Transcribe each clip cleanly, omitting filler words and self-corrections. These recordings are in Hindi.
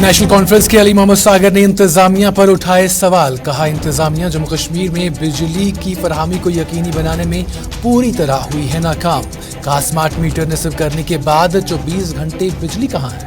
नेशनल कॉन्फ्रेंस के अली मोहम्मद सागर ने इंतजामिया पर उठाए सवाल। कहा, इंतजामिया जम्मू कश्मीर में बिजली की फरहमी को यकीनी बनाने में पूरी तरह हुई है नाकाम। कहा, स्मार्ट मीटर नस्ब करने के बाद 24 घंटे बिजली कहां है।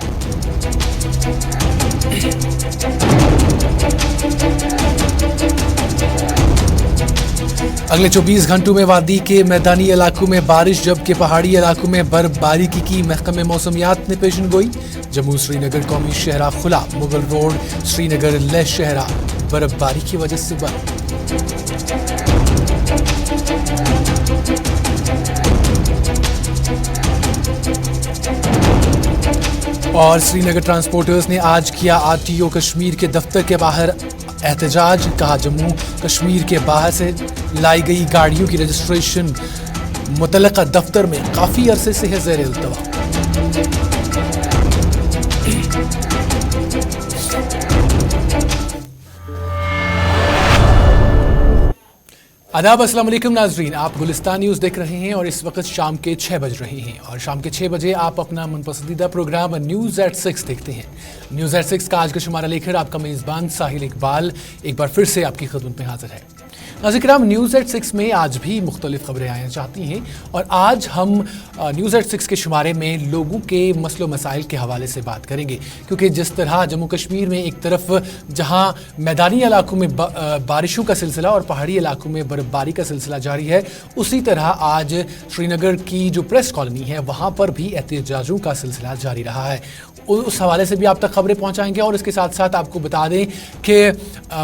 अगले 24 घंटों में वादी के मैदानी इलाकों में बारिश, जबकि पहाड़ी इलाकों में बर्फबारी की महकमे मौसमियात ने पेशन गोई। जम्मू श्रीनगर कौमी शहरा खुला, मुगल रोड श्रीनगर लेह शहरा बर्फबारी की वजह से बंद। और श्रीनगर ट्रांसपोर्टर्स ने आज किया आरटीओ कश्मीर के दफ्तर के बाहर एहतजाज। कहा, जम्मू कश्मीर के बाहर से लाई गई गाड़ियों की रजिस्ट्रेशन मुतल्लका दफ्तर में काफी अरसे से है ज़ेर इल्तवा। आदाब, अस्सलाम वालेकुम नाजरीन, आप गुलिस्तान न्यूज़ देख रहे हैं और इस वक्त शाम के 6 बज रहे हैं और शाम के 6 बजे आप अपना मनपसंदीदा प्रोग्राम न्यूज़ एट 6 देखते हैं। न्यूज़ एट 6 का आज का शुमारा लेकर आपका मेज़बान साहिल इकबाल एक बार फिर से आपकी खिदमत में हाजिर है। नाज़रीन, न्यूज़ एट 6 में आज भी मुख्तलिफ खबरें आना चाहती हैं और आज हम न्यूज़ एट 6 के शुमारे में लोगों के मसलो मसाइल के हवाले से बात करेंगे, क्योंकि जिस तरह जम्मू कश्मीर में एक तरफ जहां मैदानी इलाकों में बारिशों का सिलसिला और पहाड़ी इलाकों में बर्फबारी का सिलसिला जारी है, उसी तरह आज श्रीनगर की जो प्रेस कॉलोनी है वहाँ पर भी एहतजाजों का सिलसिला जारी रहा है। उस हवाले से भी आप तक खबरें पहुँचाएंगे और इसके साथ साथ आपको बता दें कि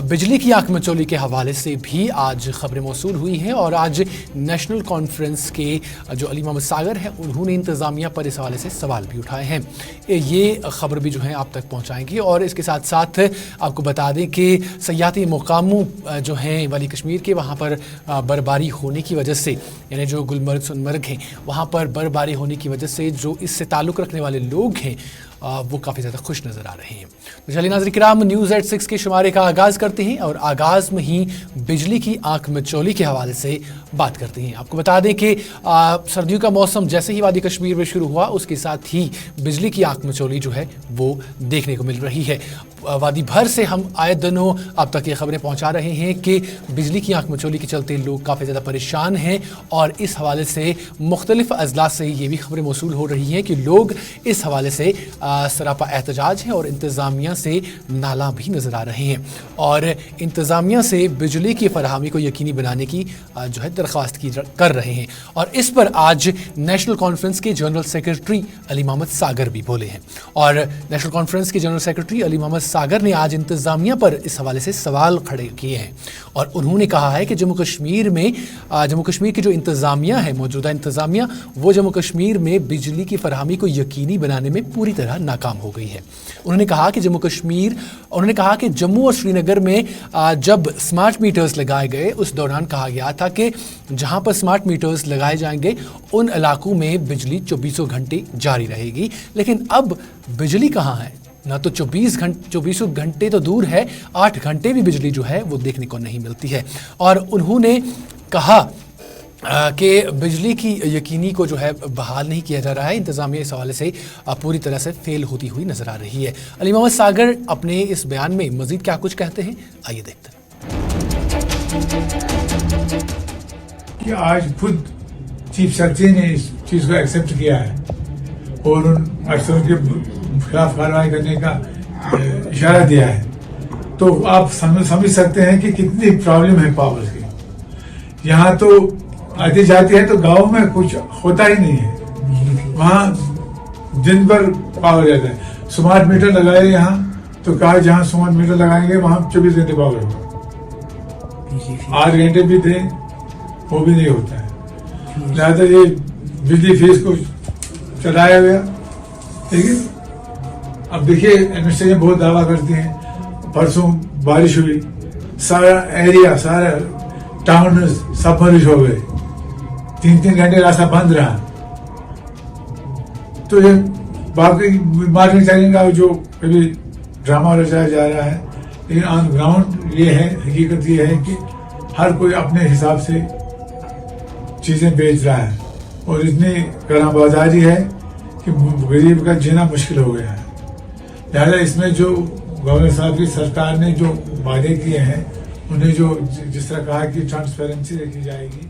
बिजली की आंख मचौली के हवाले से भी आज खबरें मौसूल हुई हैं और आज नेशनल कॉन्फ्रेंस के जो अली मोहम्मद सागर हैं उन्होंने इंतज़ामिया पर इस हवाले से सवाल भी उठाए हैं। ये खबर भी जो है आप तक पहुंचाएंगी और इसके साथ साथ आपको बता दें कि सयाहती मुकामों जो हैं वाली कश्मीर के, वहाँ पर बर्फबारी होने की वजह से, यानी जो गुलमर्ग सोनमर्ग हैं वहाँ पर बर्फबारी होने की वजह से जो इससे ताल्लुक़ रखने वाले लोग हैं वो काफ़ी ज़्यादा खुश नज़र आ रहे हैं। तो चलिए नाज़रीन किराम, न्यूज़ एट 6 के शुमारे का आगाज़ करते हैं और आगाज़ में ही बिजली की आंख मचौली के हवाले से बात करते हैं। आपको बता दें कि सर्दियों का मौसम जैसे ही वादी कश्मीर में शुरू हुआ, उसके साथ ही बिजली की आंख मचौली जो है वो देखने को मिल रही है। वादी भर से हम आए दिनों अब तक ये खबरें पहुंचा रहे हैं कि बिजली की आंख मचौली के चलते लोग काफ़ी ज़्यादा परेशान हैं और इस हवाले से मुख्तलिफ अजलास से ये भी खबरें मौसूल हो रही हैं कि लोग इस हवाले से सरापा एहतजाज हैं और इंतज़ामिया से नाला भी नज़र आ रहे हैं और इंतज़ामिया से बिजली की फराहमी को यकीनी बनाने की जो है दरख्वास्त कर रहे हैं। और इस पर आज नेशनल कॉन्फ्रेंस के जनरल सेक्रेटरी अली मोहम्मद सागर भी बोले हैं और नेशनल कॉन्फ्रेंस के जनरल सेक्रेटरी अली मोहम्मद सागर ने आज इंतज़ामिया पर इस हवाले से सवाल खड़े किए हैं और उन्होंने कहा है कि जम्मू कश्मीर की जो इंतज़ामिया है, मौजूदा इंतज़ामिया, वो जम्मू कश्मीर में बिजली की फराहमी को यकीनी बनाने में पूरी तरह नाकाम हो गई है। उन्होंने कहा कि जम्मू और श्रीनगर में जब स्मार्ट मीटर्स लगाए गए उस दौरान कहा गया था कि जहां पर स्मार्ट मीटर्स लगाए जाएंगे उन इलाकों में बिजली 24 घंटे जारी रहेगी, लेकिन अब बिजली कहां है? ना तो 24 घंटे तो दूर है, 8 घंटे भी बिजली जो है वो देखने को नहीं मिलती है। और उन्होंने कहा कि बिजली की यकीनी को जो है बहाल नहीं किया जा रहा है। इंतज़ामिया इस हवाले से पूरी तरह से फेल होती हुई नज़र आ रही है। अली मोहम्मद सागर अपने इस बयान में मज़ीद क्या कुछ कहते हैं, आइए देखते हैं। कि आज खुद चीफ सेक्रेटरी ने इस चीज़ को एक्सेप्ट किया है और उन अफसरों के खिलाफ कार्रवाई करने का इशारा दिया है, तो आप समझ सकते हैं कि कितनी प्रॉब्लम है पावर की। यहाँ तो आती जाती है तो गांव में कुछ होता ही नहीं है, वहाँ दिन भर पावर रहता है। स्मार्ट मीटर लगाए यहाँ तो कहा जहाँ स्मार्ट मीटर लगाएंगे वहाँ 24 घंटे पावर होगा, 8 घंटे भी दें वो भी नहीं होता है। लिहाजा ये बिजली फीस को चलाया गया, ठीक है। अब देखिए एडमिनिस्ट्रेशन बहुत दावा करती है, परसों बारिश हुई, सारा एरिया, सारा टाउन सबमर्ज हो गए, 3-3 घंटे रास्ता बंद रहा। तो ये बाकी मार्केट चैलेंज का जो कभी ड्रामा रचाया जा रहा है, लेकिन ऑन ग्राउंड ये है, हकीकत ये है कि हर कोई अपने हिसाब से चीजें बेच रहा है और इतनी कराबाजारी है कि गरीब का जीना मुश्किल हो गया है। लिहाजा इसमें जो गवर्नर साहब की सरकार ने जो वादे किए हैं, उन्हें जो जिस तरह कहा कि ट्रांसपेरेंसी रखी जाएगी।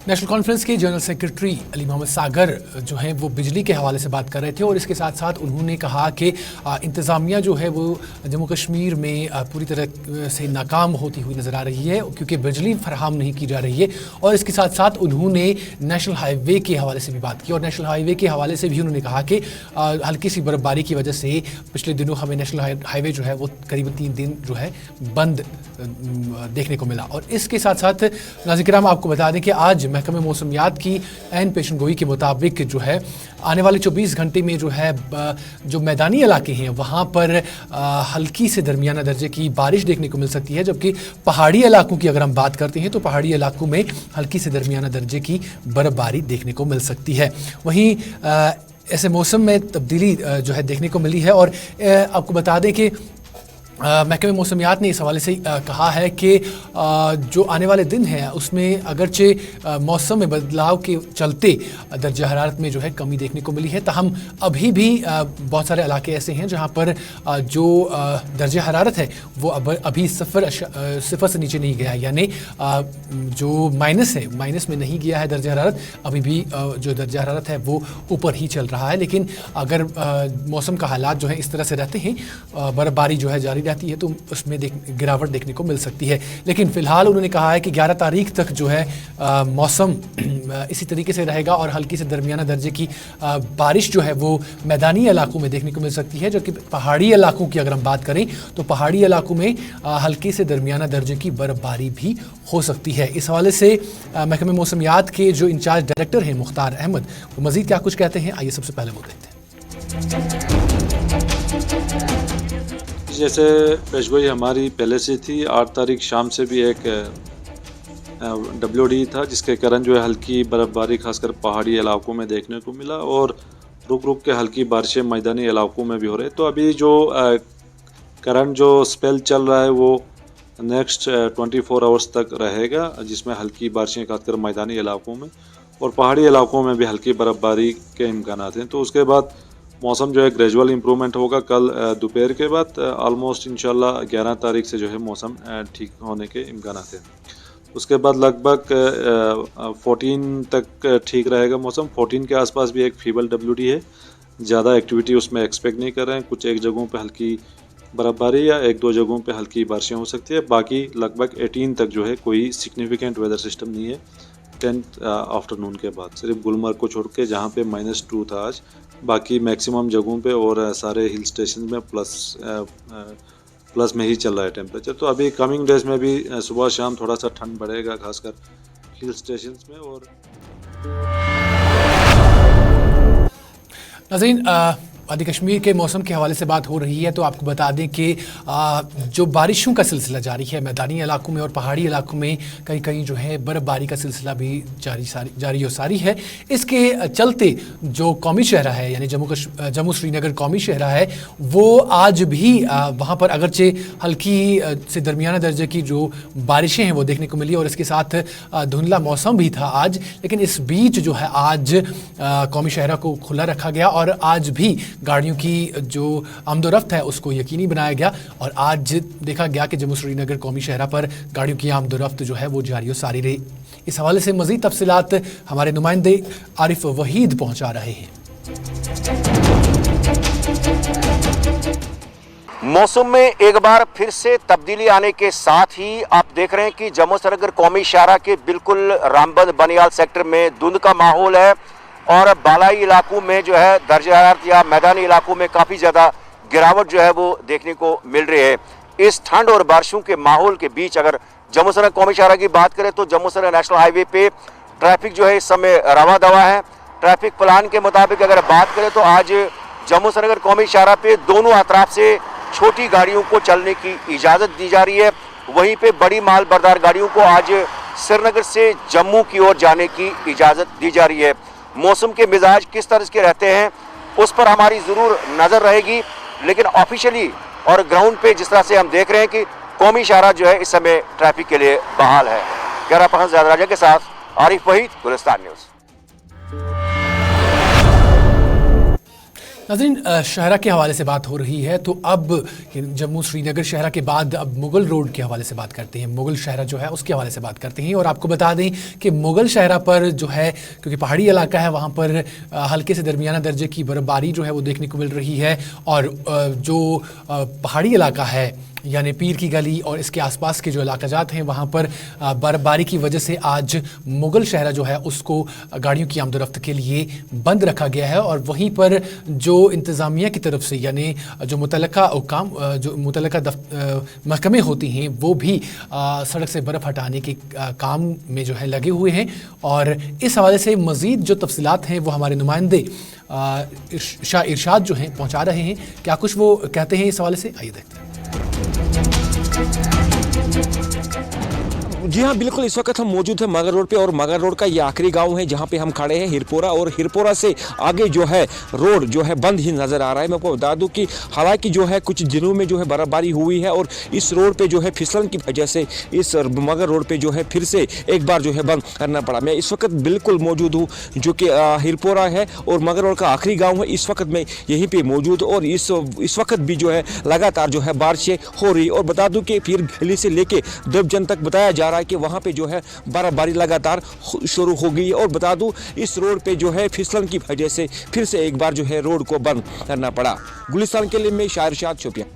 नेशनल कॉन्फ्रेंस के जनरल सेक्रेटरी अली मोहम्मद सागर जो हैं वो बिजली के हवाले से बात कर रहे थे और इसके साथ साथ उन्होंने कहा कि इंतज़ामिया जो है वो जम्मू कश्मीर में पूरी तरह से नाकाम होती हुई नज़र आ रही है क्योंकि बिजली फराहम नहीं की जा रही है। और इसके साथ साथ उन्होंने नेशनल हाईवे के हवाले से भी बात की और नेशनल हाईवे के हवाले से भी उन्होंने कहा कि हल्की सी बर्फबारी की वजह से पिछले दिनों हमें नेशनल हाईवे जो है वो करीबन 3 दिन जो है बंद देखने को मिला। और इसके साथ साथ नाज़रीन किराम आपको बता दें कि आज महकमे मौसमियात की ऐन पेशन गोई के मुताबिक जो है आने वाले 24 घंटे में जो है जो मैदानी इलाके हैं वहाँ पर हल्की से दरमियाना दर्जे की बारिश देखने को मिल सकती है, जबकि पहाड़ी इलाकों की अगर हम बात करते हैं तो पहाड़ी इलाकों में हल्की से दरमियाना दर्जे की बर्फबारी देखने को मिल सकती है। वहीं ऐसे मौसम में तब्दीली जो है देखने को मिली है और आपको बता दें कि महकमे मौसमियात ने इस हवाले से कहा है कि जो आने वाले दिन हैं उसमें अगरचे मौसम में बदलाव के चलते दर्जा हरारत में जो है कमी देखने को मिली है, ताहम अभी भी बहुत सारे इलाके ऐसे हैं जहां पर जो दर्जा हरारत है वो अभी सिफर से नीचे नहीं गया, यानी जो माइनस है माइनस में नहीं गया है दर्जा हरारत, अभी भी जो दर्जा हरारत है वो ऊपर ही चल रहा है। लेकिन अगर मौसम का हालात जो है इस तरह से रहते हैं, बर्फबारी जो है जारी रहती है तो उसमें गिरावट देखने को मिल सकती है। लेकिन फिलहाल उन्होंने कहा है कि 11 तारीख तक जो है मौसम इसी तरीके से रहेगा और हल्की से दरमियाना दर्जे की बारिश जो है वो मैदानी इलाकों में देखने को मिल सकती है, जबकि पहाड़ी इलाकों की अगर हम बात करें तो पहाड़ी इलाकों में हल्की से दरमियाना दर्जे की बर्फबारी भी हो सकती है। इस हवाले से महकमे मौसमियात के जो इंचार्ज डायरेक्टर हैं मुख्तार अहमद, वो मज़ीद क्या कुछ कहते हैं, आइए सबसे पहले वो देखते हैं। जैसे पेशगोई हमारी पहले से थी, 8 तारीख शाम से भी एक WD था जिसके कारण जो है हल्की बर्फबारी खासकर पहाड़ी इलाकों में देखने को मिला और रुक रुक के हल्की बारिशें मैदानी इलाकों में भी हो रही। तो अभी जो करंट जो स्पेल चल रहा है वो नेक्स्ट 24 आवर्स तक रहेगा, जिसमें हल्की बारिशें खासकर मैदानी इलाकों में और पहाड़ी इलाकों में भी हल्की बर्फबारी के इम्कानात हैं। तो उसके बाद मौसम जो है ग्रेजुअल इम्प्रूवमेंट होगा। कल दोपहर के बाद ऑलमोस्ट इंशाल्लाह 11 तारीख से जो है मौसम ठीक होने के इम्कानात हैं। उसके बाद लगभग 14 तक ठीक रहेगा मौसम। 14 के आसपास भी एक फीबल WD है, ज़्यादा एक्टिविटी उसमें एक्सपेक्ट नहीं कर रहे हैं। कुछ एक जगहों पे हल्की बर्फबारी या 1-2 जगहों पे हल्की बारिशें हो सकती है। बाकी लगभग 18 तक जो है कोई सिग्निफिकेंट वेदर सिस्टम नहीं है 10th आफ्टरनून के बाद, सिर्फ गुलमर्ग को छोड़ के जहाँ पे -2 था आज, बाकी मैक्सिमम जगहों पे और सारे हिल स्टेशन में प्लस में ही चल रहा है टेम्परेचर। तो अभी कमिंग डेज में भी सुबह शाम थोड़ा सा ठंड बढ़ेगा खासकर हिल स्टेशन में। और नाज़रीन वादी कश्मीर के मौसम के हवाले से बात हो रही है तो आपको बता दें कि जो बारिशों का सिलसिला जारी है मैदानी इलाकों में और पहाड़ी इलाकों में कहीं कहीं जो है बर्फबारी का सिलसिला भी जारी और सारी है। इसके चलते जो कौमी शहरा है यानी जम्मू श्रीनगर कौमी शहरा है वो आज भी वहाँ पर अगरचे हल्की से दरमियाना दर्जे की जो बारिशें हैं वो देखने को मिली और इसके साथ धुंधला मौसम भी था आज। लेकिन इस बीच जो है आज कौमी शहरा को खुला रखा गया और आज भी गाड़ियों की जो आमदोरफ्त है उसको यकीनी बनाया गया और आज देखा गया कि जम्मू श्रीनगर कौमी शहरा पर गाड़ियों की आमदोरफ्त जो है वो जारी और सारी रही। इस हवाले से मज़ीद तफसीलात हमारे नुमाइंदे आरिफ वहीद पहुंचा रहे हैं। मौसम में एक बार फिर से तब्दीली आने के साथ ही आप देख रहे हैं कि जम्मू श्रीनगर कौमी शहरा के बिल्कुल रामबंद बनियाल सेक्टर में धुंध का माहौल है और बालाई इलाकों में जो है दर्जा हरारत या मैदानी इलाकों में काफ़ी ज़्यादा गिरावट जो है वो देखने को मिल रही है। इस ठंड और बारिशों के माहौल के बीच अगर जम्मू श्रीनगर कौमी शहरा की बात करें तो जम्मू श्रीनगर नेशनल हाईवे पे ट्रैफिक जो है इस समय रवा दवा है। ट्रैफिक प्लान के मुताबिक अगर बात करें तो आज जम्मू श्रीनगर कौमी शहरा पे दोनों अतराफ से छोटी गाड़ियों को चलने की इजाज़त दी जा रही है, वहीं पे बड़ी माल बरदार गाड़ियों को आज श्रीनगर से जम्मू की ओर जाने की इजाज़त दी जा रही है। मौसम के मिजाज किस तरह के रहते हैं उस पर हमारी ज़रूर नज़र रहेगी, लेकिन ऑफिशियली और ग्राउंड पे जिस तरह से हम देख रहे हैं कि कौमी शहरा जो है इस समय ट्रैफिक के लिए बहाल है। कैमरा पर्सन ज़ियाद राजा के साथ आरिफ वहीद, गुलिस्तान न्यूज़। नाज़रीन, शहरा के हवाले से बात हो रही है तो अब जम्मू श्रीनगर शहरा के बाद अब मुगल रोड के हवाले से बात करते हैं। मुगल शहरा जो है उसके हवाले से बात करते हैं और आपको बता दें कि मुगल शहरा पर जो है, क्योंकि पहाड़ी इलाका है, वहाँ पर हल्के से दरमियाना दर्जे की बर्फ़बारी जो है वो देखने को मिल रही है। और जो पहाड़ी इलाका है यानी पीर की गली और इसके आसपास के जो इलाकाजात हैं वहाँ पर बर्फ़बारी की वजह से आज मुगल शहरा जो है उसको गाड़ियों की आमदोरफ्त के लिए बंद रखा गया है। और वहीं पर जो इंतज़ामिया की तरफ से यानी जो मुतल्लका हुकाम जो मुतल्लका महकमे होती हैं वो भी सड़क से बर्फ़ हटाने के काम में जो है लगे हुए हैं। और इस हवाले से मज़ीद जो तफसीलात हैं वो हमारे नुमाइंदे शाह इरशाद जो हैं पहुँचा रहे हैं। क्या कुछ वो कहते हैं इस हवाले से, आइए देखते हैं। जी हाँ, बिल्कुल। इस वक्त हम मौजूद हैं मगर रोड पे और मगर रोड का ये आखिरी गांव है जहाँ पे हम खड़े हैं, हिरपोरा। और हिरपोरा से आगे जो है रोड जो है बंद ही नज़र आ रहा है। मैं आपको बता दूं कि हालांकि जो है कुछ दिनों में जो है बर्फबारी हुई है और इस रोड पे जो है फिसलन की वजह से इस मगर रोड पे जो है फिर से एक बार जो है बंद करना पड़ा। मैं इस वक्त बिल्कुल मौजूद हूँ जो कि हिरपोरा है और मगर रोड का आखिरी गाँव है। इस वक्त मैं यहीं पर मौजूद हूँ और इस वक्त भी जो है लगातार जो है बारिशें हो रही। और बता दूँ कि पीर गली से लेके दबजन तक बताया जा रहा है कि वहाँ पे जो है बर्फबारी लगातार शुरू हो गई है। और बता दूं इस रोड पे जो है फिसलन की वजह से फिर से एक बार जो है रोड को बंद करना पड़ा। गुलिस्तान के लिए मैं शाह इरशाद, शोपियां।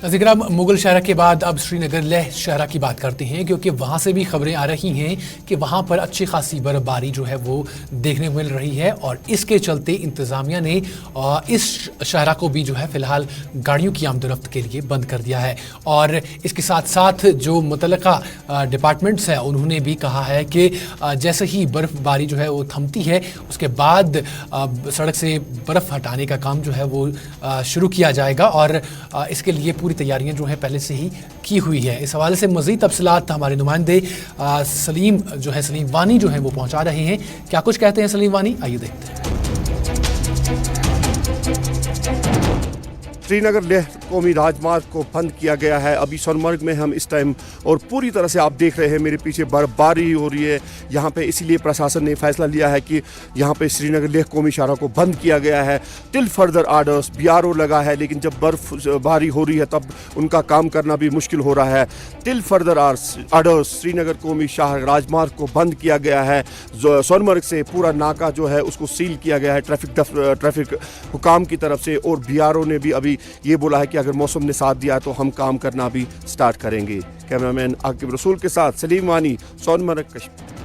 नाज़रीन, मुगल शहरा के बाद अब श्रीनगर लेह शहरा की बात करते हैं क्योंकि वहाँ से भी खबरें आ रही हैं कि वहाँ पर अच्छी खासी बर्फबारी जो है वो देखने को मिल रही है। और इसके चलते इंतज़ामिया ने इस शहरा को भी जो है फ़िलहाल गाड़ियों की आमदोरफ्त के लिए बंद कर दिया है। और इसके साथ साथ जो मुतल्लका डिपार्टमेंट्स हैं उन्होंने भी कहा है कि जैसे ही बर्फबारी जो है वो थमती है उसके बाद सड़क से बर्फ़ हटाने का काम जो है वो शुरू किया जाएगा। और इसके लिए पूरी तैयारियां जो हैं पहले से ही की हुई है। इस हवाले से मज़ीद तफसीलात हमारे नुमाइंदे सलीम वानी जो है वो पहुंचा रहे हैं। क्या कुछ कहते हैं सलीम वानी, आइए देखते हैं। श्रीनगर लेह कौमी राजमार्ग को बंद किया गया है। अभी सोनमर्ग में हम इस टाइम और पूरी तरह से आप देख रहे हैं मेरे पीछे बर्फबारी हो रही है यहाँ पे। इसीलिए प्रशासन ने फैसला लिया है कि यहाँ पे श्रीनगर लेह कौमी शाहरा को बंद किया गया है टिल फर्दर आर्डर्स। BRO लगा है लेकिन जब बर्फबारी हो रही है तब उनका काम करना भी मुश्किल हो रहा है। टिल फर्दर आर्डर्स श्रीनगर कौमी शाहरा राजमार्ग को बंद किया गया है। सोनमर्ग से पूरा नाका जो है उसको सील किया गया है ट्रैफिक हुकाम की तरफ से। और BRO ने भी अभी ये बोला है कि अगर मौसम ने साथ दिया तो हम काम करना भी स्टार्ट करेंगे। कैमरामैन आकिब रसूल के साथ सलीम वानी, सोनमर्ग, कश्मीर।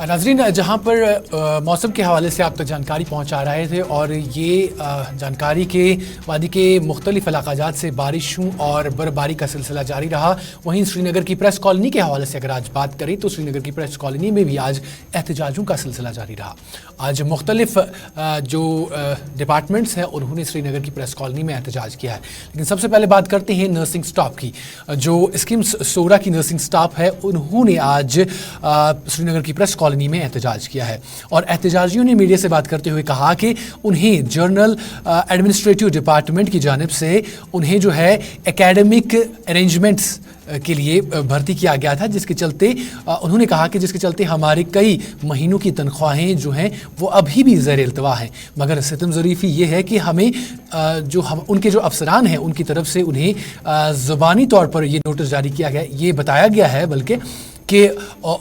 नाज़रीन, जहाँ पर मौसम के हवाले से आप तक जानकारी पहुँचा रहे थे और ये जानकारी के वादी के मुख्तलिफ इलाकाजात से बारिशों और बर्फबारी का सिलसिला जारी रहा। वहीं श्रीनगर की प्रेस कॉलोनी के हवाले से अगर आज बात करें तो श्रीनगर की प्रेस कॉलोनी में भी आज एहतजाजों का सिलसिला जारी रहा। आज मुख्तलिफ जो डिपार्टमेंट्स हैं उन्होंने श्रीनगर की प्रेस कॉलोनी में एहतजाज किया है। लेकिन सबसे पहले बात करते हैं नर्सिंग स्टाफ की। जो स्कीम्स सोरा की नर्सिंग स्टाफ है उन्होंने आज श्रीनगर की प्रेस कॉलोनी में एहतजाज किया है। और एहतजाजियों ने मीडिया से बात करते हुए कहा कि उन्हें जनरल एडमिनिस्ट्रेटिव डिपार्टमेंट की जानिब से उन्हें जो है एकेडमिक अरेंजमेंट्स के लिए भर्ती किया गया था, जिसके चलते उन्होंने कहा कि जिसके चलते हमारे कई महीनों की तनख्वाहें जो हैं वो अभी भी ज़ेर इल्तवा हैं। मगर सितम ज़रीफ़ी ये है कि हमें उनके जो अफसरान हैं उनकी तरफ से उन्हें ज़ुबानी तौर पर ये नोटिस जारी किया गया, ये बताया गया है बल्कि कि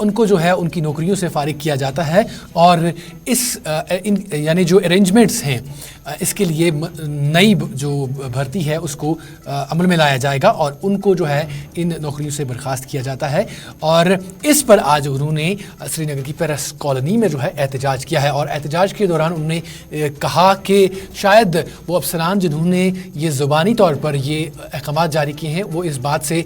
उनको जो है उनकी नौकरियों से फारिग किया जाता है और यानी जो अरेंजमेंट्स हैं इसके लिए नई जो भर्ती है उसको अमल में लाया जाएगा और उनको जो है इन नौकरियों से बर्खास्त किया जाता है। और इस पर आज उन्होंने श्रीनगर की प्रेस कॉलोनी में जो है एहतजाज किया है। और एहतजाज के दौरान उन्होंने कहा कि शायद वो अफसरान जिन्होंने ये ज़ुबानी तौर पर ये अहकाम जारी किए हैं वो इस बात से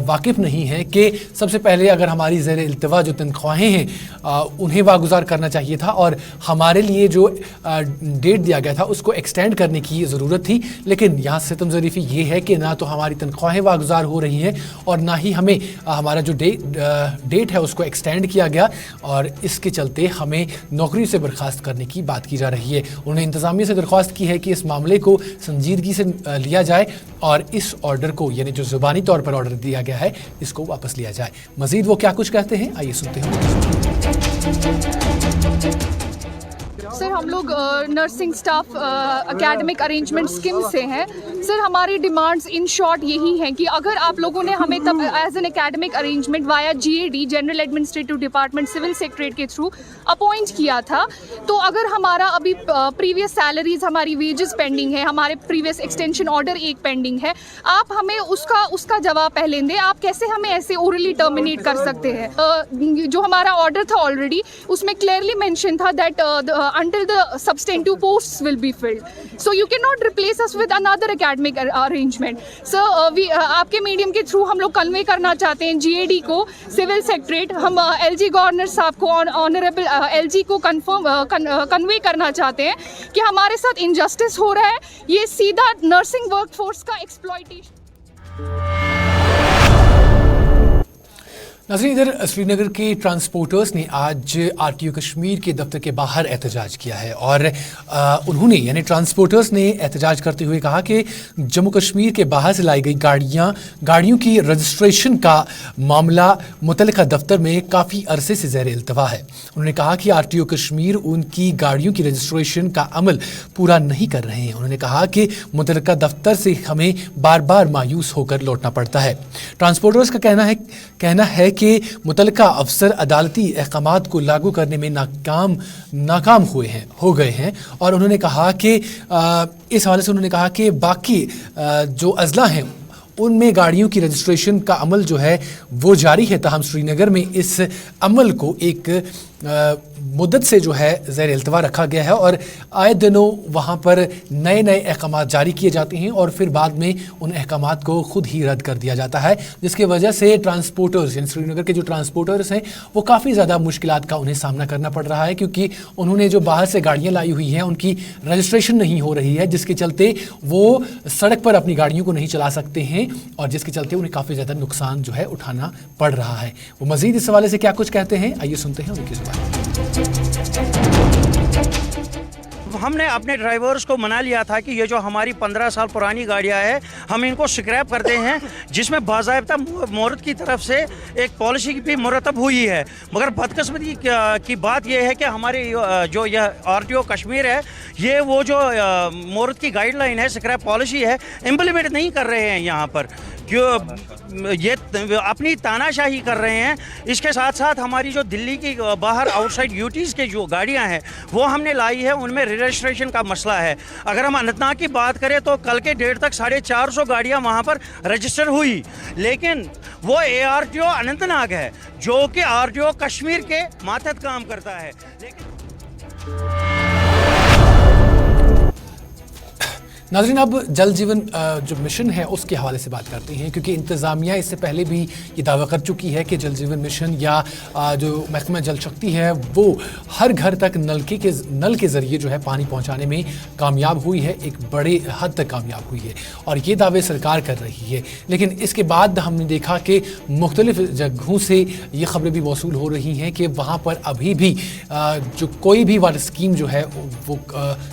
वाकिफ़ नहीं है कि सबसे पहले अगर हमारी ज़ेर इल्तवा जो तनख्वाहें हैं उन्हें वागुजार करना चाहिए था और हमारे लिए जो डेट दिया गया था उसको एक्सटेंड करने की ज़रूरत थी, लेकिन यहाँ सितम ज़रीफ़ी ये है कि ना तो हमारी तनख्वाहें वागुजार हो रही हैं और ना ही हमें हमारा जो डेट है उसको एक्सटेंड किया गया, और इसके चलते हमें नौकरी से बर्खास्त करने की बात की जा रही है। उन्होंने इंतज़ामिया से दरख्वास्त की है कि इस मामले को संजीदगी से लिया जाए और इस ऑर्डर को, यानी जो ज़ुबानी तौर पर ऑर्डर दिया गया है, इसको वापस लिया जाए। मज़ीद वो क्या कुछ कहते हैं, आइए सुनते हैं। सर, हम लोग nursing staff academic arrangement scheme से हैं। सर, हमारी डिमांड्स इन शॉर्ट यही हैं कि अगर आप लोगों ने हमें तब as an academic arrangement via GAD, general administrative department, civil secretariat के थ्रू अपॉइंट किया था, तो अगर हमारा अभी प्रीवियस सैलरीज, हमारी वेजेस पेंडिंग है, हमारे प्रीवियस एक्सटेंशन ऑर्डर एक पेंडिंग है, आप हमें उसका जवाब पहले दें। आप कैसे हमें ऐसे ओरली टर्मिनेट कर सकते हैं? जो हमारा ऑर्डर था ऑलरेडी, उसमें क्लियरली मेंशन था that until the substantive posts will be filled, so you cannot replace us with another academic arrangement. So आपके मीडियम के थ्रू हम लोग कन्वे करना चाहते हैं GAD को, सिविल सेक्रेटरीट, हम LG गवर्नर साहब को, ऑनरेबल LG को कन्वे करना चाहते हैं कि हमारे साथ इनजस्टिस हो रहा है, ये सीधा नर्सिंग वर्कफोर्स का एक्सप्लॉयटेशन। नाज़रीन, इधर श्रीनगर के ट्रांसपोर्टर्स ने आज RTO कश्मीर के दफ्तर के बाहर एहतजाज किया है और उन्होंने, यानी ट्रांसपोर्टर्स ने एहतजाज करते हुए कहा कि जम्मू कश्मीर के बाहर से लाई गई गाड़ियों की रजिस्ट्रेशन का मामला मुतल्लिका दफ्तर में काफ़ी अरसे से ज़ेर इल्तवा है। उन्होंने कहा कि RTO कश्मीर उनकी गाड़ियों की रजिस्ट्रेशन का अमल पूरा नहीं कर रहे हैं। उन्होंने कहा कि मुतल्लिका दफ्तर से हमें बार बार मायूस होकर लौटना पड़ता है। ट्रांसपोर्टर्स का कहना है कि मुतल्लिका अफसर अदालती अहकामात को लागू करने में नाकाम हो गए हैं, और उन्होंने कहा कि इस हवाले से उन्होंने कहा कि बाकी जो अजला हैं उनमें गाड़ियों की रजिस्ट्रेशन का अमल जो है वो जारी है, ताहम श्रीनगर में इस अमल को एक मुद्दत से जो है ज़ेर इल्तवा रखा गया है और आए दिनों वहाँ पर नए अहकामात जारी किए जाते हैं और फिर बाद में उन अहकामात को खुद ही रद्द कर दिया जाता है, जिसकी वजह से ट्रांसपोर्टर्स, यानी श्रीनगर के जो ट्रांसपोर्टर्स हैं वो काफ़ी ज़्यादा मुश्किलात का उन्हें सामना करना पड़ रहा है, क्योंकि उन्होंने जो बाहर से गाड़ियाँ लाई हुई हैं उनकी रजिस्ट्रेशन नहीं हो रही है, जिसके चलते वो सड़क पर अपनी गाड़ियों को नहीं चला सकते हैं और जिसके चलते उन्हें काफ़ी ज़्यादा नुकसान जो है उठाना पड़ रहा है। वो मज़ीद इस हवाले से क्या कुछ कहते हैं, आइए सुनते हैं उनकी ज़ुबान। हमने अपने ड्राइवर्स को मना लिया था कि ये जो हमारी 15 साल पुरानी गाड़ियां हैं हम इनको स्क्रैप करते हैं, जिसमें बाज़ाब्ता मोरत की तरफ से एक पॉलिसी भी मुरतब हुई है। मगर बदकिस्मती की बात यह है कि हमारे जो यह RTO कश्मीर है, ये वो जो मोरत की गाइडलाइन है, स्क्रैप पॉलिसी है, इम्प्लीमेंट नहीं कर रहे हैं यहाँ पर, क्यों ये अपनी तानाशाही कर रहे हैं। इसके साथ साथ हमारी जो दिल्ली की बाहर आउटसाइड यूटीज़ के जो गाड़ियां हैं वो हमने लाई है, उनमें रजिस्ट्रेशन का मसला है। अगर हम अनंतनाग की बात करें तो कल के डेट तक 450 गाड़ियां वहां पर रजिस्टर हुई, लेकिन वो ARTO अनंतनाग है जो कि RTO कश्मीर के मातहत काम करता है। नाज़रीन, अब जल जीवन जो मिशन है उसके हवाले से बात करते हैं, क्योंकि इंतज़ामिया इससे पहले भी ये दावा कर चुकी है कि जल जीवन मिशन या जो महकमा जल शक्ति है वो हर घर तक नल के ज़रिए जो है पानी पहुंचाने में कामयाब हुई है, एक बड़े हद तक कामयाब हुई है और ये दावे सरकार कर रही है। लेकिन इसके बाद हमने देखा कि मुख्तलिफ जगहों से ये खबरें भी मौसूल हो रही हैं कि वहाँ पर अभी भी जो कोई भी वाटर स्कीम जो है वो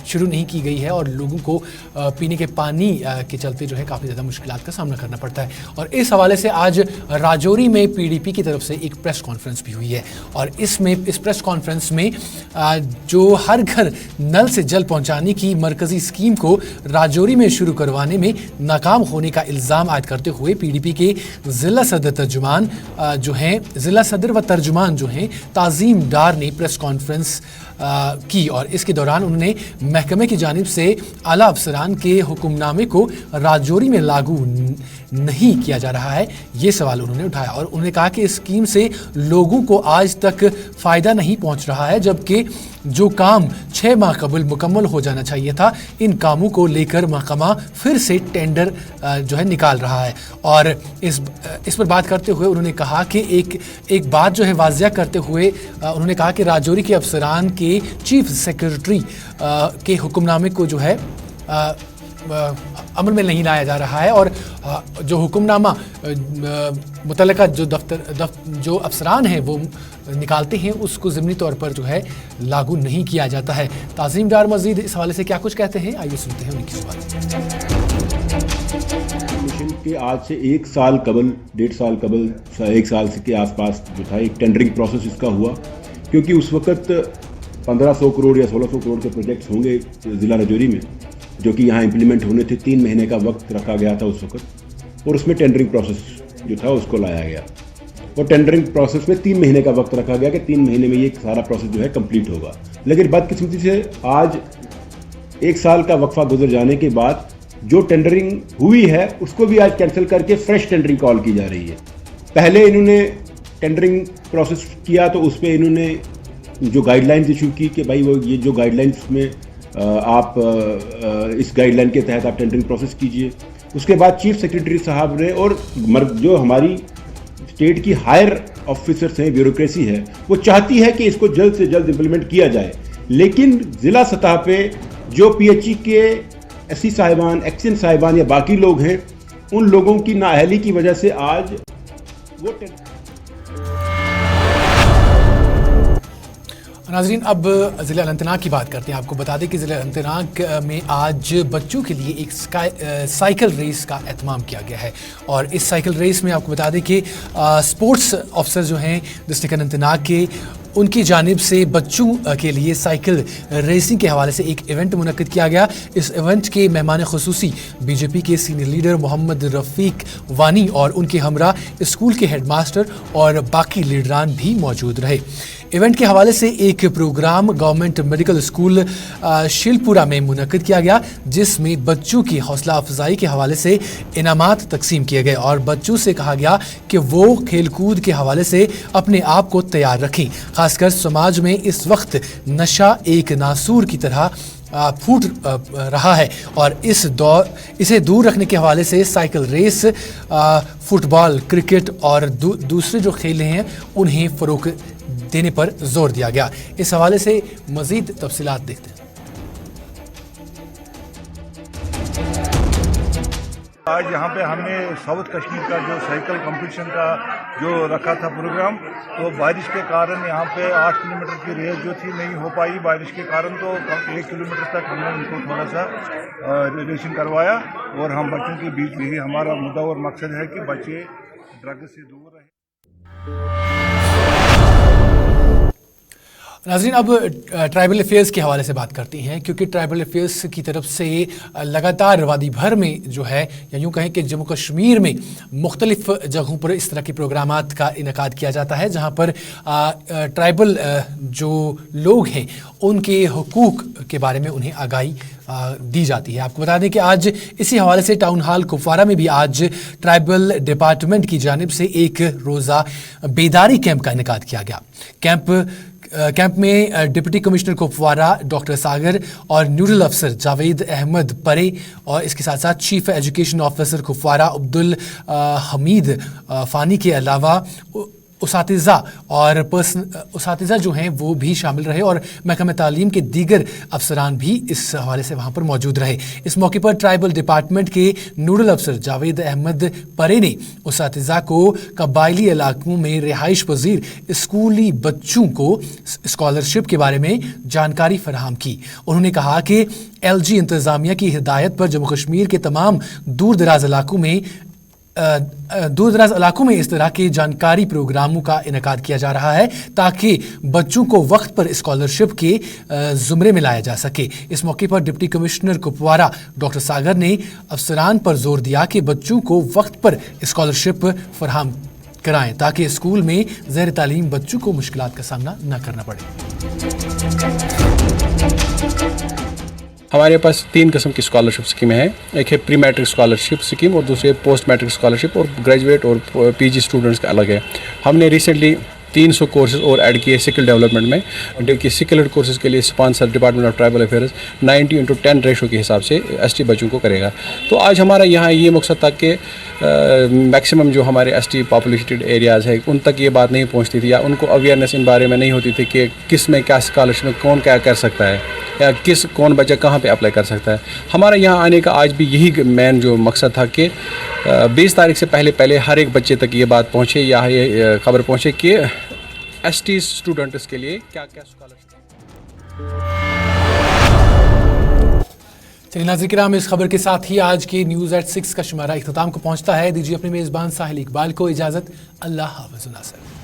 शुरू नहीं की गई है और लोगों को पीने के पानी के चलते जो है काफ़ी ज़्यादा मुश्किलात का सामना करना पड़ता है। और इस हवाले से आज राजौरी में PDP की तरफ से एक प्रेस कॉन्फ्रेंस भी हुई है और इस प्रेस कॉन्फ्रेंस में जो हर घर नल से जल पहुंचाने की मरकज़ी स्कीम को राजौरी में शुरू करवाने में नाकाम होने का इल्ज़ाम आयद करते हुए PDP के ज़िला सदर व तर्जुमान जो हैं ताज़ीम डार ने प्रेस कॉन्फ्रेंस की और इसके दौरान उन्होंने महकमे की जानिब से आला अफसरान के हुक्मनामे को राजौरी में लागू नहीं किया जा रहा है, ये सवाल उन्होंने उठाया। और उन्होंने कहा कि इस स्कीम से लोगों को आज तक फ़ायदा नहीं पहुंच रहा है, जबकि जो काम 6 माह कबल मुकम्मल हो जाना चाहिए था, इन कामों को लेकर महकमा फिर से टेंडर जो है निकाल रहा है। और इस पर बात करते हुए उन्होंने कहा कि एक बात जो है वाज़िया करते हुए उन्होंने कहा कि राजौरी के अफसरान के चीफ सेक्रेटरी के हुक्मनामे को जो है अमल में नहीं लाया जा रहा है, और जो हुक्मनामा मुतल्लिका जो अफसरान हैं वो निकालते हैं उसको ज़मीनी तौर पर जो है लागू नहीं किया जाता है। ताज़ीम डार मज़ीद इस हवाले से क्या कुछ कहते हैं, आइए सुनते हैं उनकी ज़ुबान। मिशन के आज से 1 साल कबल, 1.5 साल कबल, 1 साल के आसपास जो था एक टेंडरिंग प्रोसेस इसका हुआ, क्योंकि उस वक़्त 1500 करोड़ या 1600 करोड़ के प्रोजेक्ट्स होंगे ज़िला राजौरी में जो कि यहाँ इम्प्लीमेंट होने थे। 3 महीने का वक्त रखा गया था उस वक्त, और उसमें टेंडरिंग प्रोसेस जो था उसको लाया गया, और टेंडरिंग प्रोसेस में 3 महीने का वक्त रखा गया कि 3 महीने में ये सारा प्रोसेस जो है कंप्लीट होगा। लेकिन बदकिस्मती से आज 1 साल का वक्फा गुजर जाने के बाद जो टेंडरिंग हुई है उसको भी आज कैंसिल करके फ्रेश टेंडरिंग कॉल की जा रही है। पहले इन्होंने टेंडरिंग प्रोसेस किया तो उस पर इन्होंने जो गाइडलाइंस इशू की कि भाई वो ये जो गाइडलाइंस में आप इस गाइडलाइन के तहत आप टेंडरिंग प्रोसेस कीजिए। उसके बाद चीफ सेक्रेटरी साहब ने और जो हमारी स्टेट की हायर ऑफिसर्स हैं, ब्यूरोक्रेसी है, वो चाहती है कि इसको जल्द से जल्द इम्प्लीमेंट किया जाए, लेकिन ज़िला सतह पे जो PHE के SC साहिबान, एक्शन साहिबान या बाकी लोग हैं, उन लोगों की नाअहली की वजह से आज वो नाज़रीन, अब ज़िला अनंतनाग की बात करते हैं। आपको बता दें कि ज़िला अनंतनाग में आज बच्चों के लिए एक साइकिल रेस का एहतमाम किया गया है, और इस साइकिल रेस में आपको बता दें कि स्पोर्ट्स ऑफिसर जो हैं डिस्ट्रिक्ट अनंतनाग के, उनकी जानिब से बच्चों के लिए साइकिल रेसिंग के हवाले से एक इवेंट मुनक्किद किया गया। इस इवेंट के मेहमान खुसूसी BJP के सीनियर लीडर मोहम्मद रफ़ीक वानी और उनके हमरा स्कूल के हेडमास्टर और बाकी लीडरान भी मौजूद रहे। इवेंट के हवाले से एक प्रोग्राम गवर्नमेंट मेडिकल स्कूल शिलपुरा में मुनक्किद किया गया, जिसमें बच्चों की हौसला अफजाई के हवाले से इनामात तकसीम किए गए और बच्चों से कहा गया कि वो खेलकूद के हवाले से अपने आप को तैयार रखें। खासकर समाज में इस वक्त नशा एक नासूर की तरह फूट रहा है, और इसे दूर रखने के हवाले से साइकिल रेस, फुटबॉल, क्रिकेट और दूसरे जो खेल हैं उन्हें फ़रोग़ देने पर जोर दिया गया। इस हवाले से मज़ीद तफसीलात देखते हैं। आज यहाँ पे हमने साउथ कश्मीर का जो साइकिल कंपटीशन का जो रखा था प्रोग्राम, तो बारिश के कारण यहाँ पे 8 किलोमीटर की रेस जो थी नहीं हो पाई बारिश के कारण, तो 1 किलोमीटर तक हमने उनको थोड़ा सा रेसिंग करवाया, और हम बच्चों के बीच यही हमारा मुद्दा और मकसद है कि बच्चे ड्रग से दूर रहें। नाज़रीन, अब ट्राइबल अफेयर्स के हवाले से बात करती हैं, क्योंकि ट्राइबल अफेयर्स की तरफ से लगातार वादी भर में जो है, या यूँ कहें कि जम्मू कश्मीर में मुख्तलिफ जगहों पर इस तरह के प्रोग्रामात का इनकाद किया जाता है, जहाँ पर ट्राइबल जो लोग हैं उनके हुकूक के बारे में उन्हें आगाही दी जाती है। आपको बता दें कि आज इसी हवाले से टाउन हॉल कुपवारा में भी आज ट्राइबल डिपार्टमेंट की जानिब से एक रोज़ा बेदारी कैंप का इनकाद किया गया। कैंप में डिप्टी कमिश्नर कुपवारा डॉक्टर सागर और न्यूडल अफसर जावेद अहमद परे और इसके साथ साथ chief education officer Kupwara Abdul Hamid Fani के अलावा उसातिज़ा जो हैं वो भी शामिल रहे, और महकमा तालीम के दीगर अफसरान भी इस हवाले से वहाँ पर मौजूद रहे। इस मौके पर ट्राइबल डिपार्टमेंट के नोडल अफसर जावेद अहमद परे ने उसातिज़ा को कबायली इलाकों में रिहाइश पजीर स्कूली बच्चों को स्कॉलरशिप के बारे में जानकारी फराहम की। उन्होंने कहा कि LG इंतज़ामिया की हिदायत पर जम्मू कश्मीर के तमाम दूर दराज इलाकों में इस तरह के जानकारी प्रोग्रामों का इनकाद किया जा रहा है, ताकि बच्चों को वक्त पर स्कॉलरशिप के ज़ुमरे में लाया जा सके। इस मौके पर डिप्टी कमिश्नर कुपवारा डॉक्टर सागर ने अफसरान पर जोर दिया कि बच्चों को वक्त पर स्कॉलरशिप फराहम कराएं, ताकि स्कूल में ज़ेर तालीम बच्चों को मुश्किलात का सामना न करना पड़े। हमारे पास 3 किस्म की स्कॉलरशिप स्कीमें हैं। एक है प्री मैट्रिक स्कॉलरशिप स्कीम और दूसरी है पोस्ट मैट्रिक स्कॉलरशिप, और ग्रेजुएट और पीजी स्टूडेंट्स का अलग है। हमने रिसेंटली 300 कोर्सेज और ऐड किए स्किल डेवलपमेंट में, जो स्किल्ड कोर्सेज के लिए sponsor department of tribal affairs 90:10 ratio के हिसाब से एसटी बच्चों को करेगा। तो आज हमारा यहाँ ये मकसद था कि मैक्सिमम जो हमारे एसटी पॉपुलेटेड एरियाज़ है उन तक ये बात नहीं पहुँचती थी, या उनको अवेयरनेस इन बारे में नहीं होती थी कि किस में क्या स्कॉलरशिप में कौन क्या कर सकता है, या कौन बच्चा कहाँ पे अप्लाई कर सकता है। हमारा यहाँ आने का आज भी यही मेन जो मकसद था कि 20 तारीख से पहले हर एक बच्चे तक ये बात पहुँचे, या ये खबर पहुँचे कि एसटी स्टूडेंट्स के लिए क्या क्या स्कॉलरशिप। चलिए नाज़रीन किराम, इस खबर के साथ ही आज के न्यूज़ एट 6 का शुमारा इख्तिताम को पहुँचता है। दीजिए अपने मेज़बान साहिल इकबाल को इजाज़त। अल्लाह हाफ़िज़ नाज़रीन।